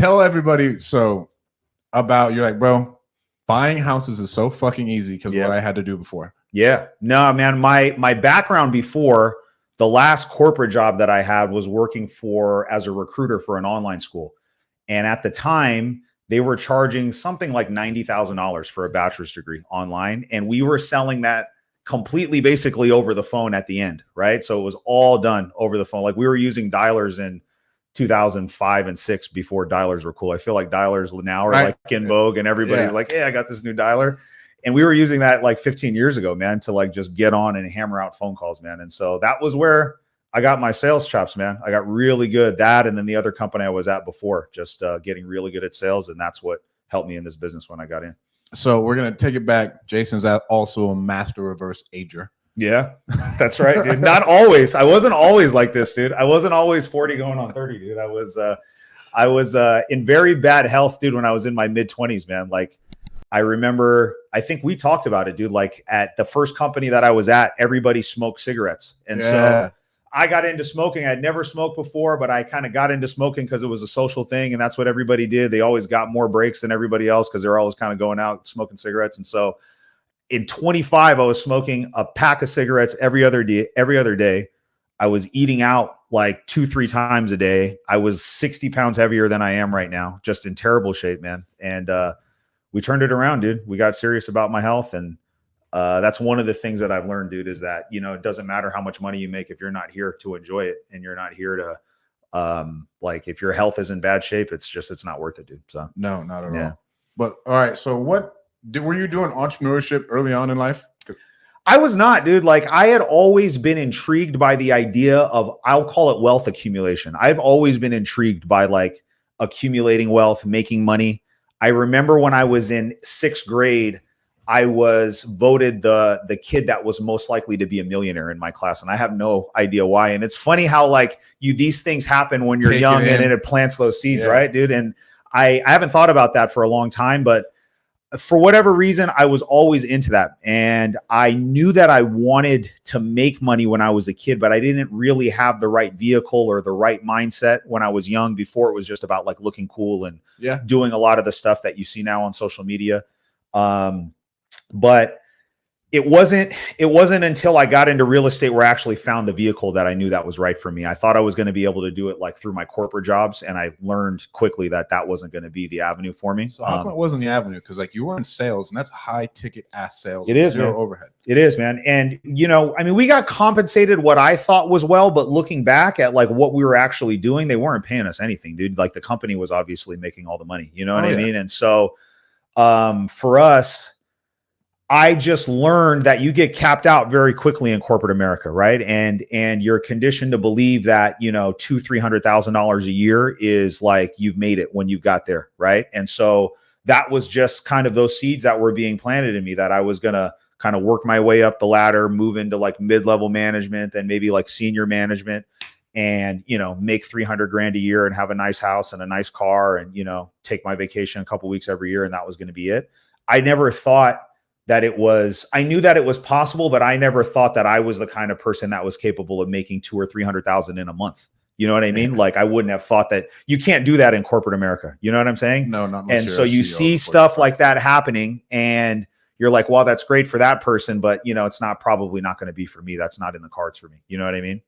tell everybody about you're like, bro, buying houses is so fucking easy because what I had to do before. Yeah. No, man, my background before, the last corporate job that I had was working as a recruiter for an online school. And at the time, they were charging something like $90,000 for a bachelor's degree online. And we were selling that completely basically over the phone at the end, right? So it was all done over the phone. Like we were using dialers in 2005 and 6 before dialers were cool. I feel like dialers now are like in vogue and everybody's like, hey, I got this new dialer. And we were using that like 15 years ago, man, to like just get on and hammer out phone calls, man. And so that was where I got my sales chops, man. I got really good at that. And then the other company I was at before, just getting really good at sales. And that's what helped me in this business when I got in. So we're going to take it back. Jason's also a master reverse ager. Yeah, that's right, dude. Not always. I wasn't always like this, dude. I wasn't always 40 going on 30, dude. I was in very bad health, dude, when I was in my mid 20s, man. Like I remember, I think we talked about it, dude. Like at the first company that I was at, everybody smoked cigarettes. And so I got into smoking. I'd never smoked before, but I kind of got into smoking because it was a social thing. And that's what everybody did. They always got more breaks than everybody else because they're always kind of going out smoking cigarettes. And so in 25, I was smoking a pack of cigarettes every other day. I was eating out like 2-3 times a day. I was 60 pounds heavier than I am right now, just in terrible shape, man. And we turned it around, dude. We got serious about my health. And that's one of the things that I've learned, dude, is that, you know, it doesn't matter how much money you make if you're not here to enjoy it and you're not here to, like, if your health is in bad shape, it's not worth it, dude. So no, not at all. But all right. So were you doing entrepreneurship early on in life? I was not, dude. Like I had always been intrigued by the idea of, I'll call it wealth accumulation. I've always been intrigued by like accumulating wealth, making money. I remember when I was in 6th grade, I was voted the kid that was most likely to be a millionaire in my class. And I have no idea why. And it's funny how like these things happen when you're young and it plants those seeds, right, dude? And I haven't thought about that for a long time, but for whatever reason, I was always into that. And I knew that I wanted to make money when I was a kid, but I didn't really have the right vehicle or the right mindset when I was young. Before it was just about like looking cool and doing a lot of the stuff that you see now on social media. But it wasn't until I got into real estate where I actually found the vehicle that I knew that was right for me. I thought I was going to be able to do it like through my corporate jobs. And I learned quickly that wasn't going to be the avenue for me. So how come it wasn't the avenue? Because like you were in sales and that's high ticket ass sales. It is, zero man. Overhead. It is, man. And you know, I mean, we got compensated what I thought was well, but looking back at like what we were actually doing, they weren't paying us anything, dude. Like the company was obviously making all the money, you know what I mean? And so for us, I just learned that you get capped out very quickly in corporate America, right? And you're conditioned to believe that, you know, $200,000-$300,000 a year is like you've made it when you've got there, right? And so that was just kind of those seeds that were being planted in me that I was gonna kind of work my way up the ladder, move into like mid-level management, then maybe like senior management, and you know, make $300,000 a year and have a nice house and a nice car, and you know, take my vacation a couple weeks every year, and that was going to be it. I never thought that I knew that it was possible, but I never thought that I was the kind of person that was capable of making $200,000 or $300,000 in a month. You know what I mean? Like I wouldn't have thought that. You can't do that in corporate America. You know what I'm saying? No, not. And so you see stuff like that happening and you're like, well, that's great for that person, but you know, it's probably not going to be for me. That's not in the cards for me. You know what I mean?